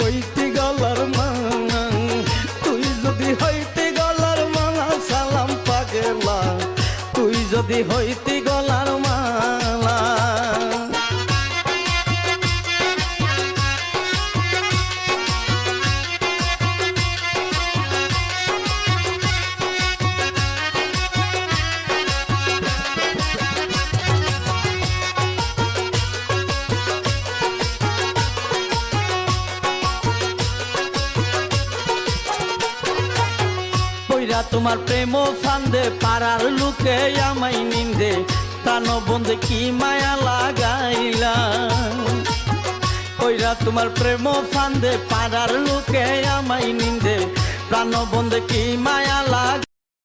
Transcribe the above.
হইতি গলার মালা, তুই যদি হইতি গলার মালা সালাম পাগলা, তুই যদি হইতি গলার মালা। কইরা তোমার প্রেম ফান্দে পাড়ার লোকে আমায় নিন্দে, প্রাণ বন্ধে কি মায়া লাগাইলা। কইরা তোমার প্রেম ফান্দে পাড়ার লোকে আমায় নিন্দে, প্রাণ বন্ধে কি মায়া লাগাইলা।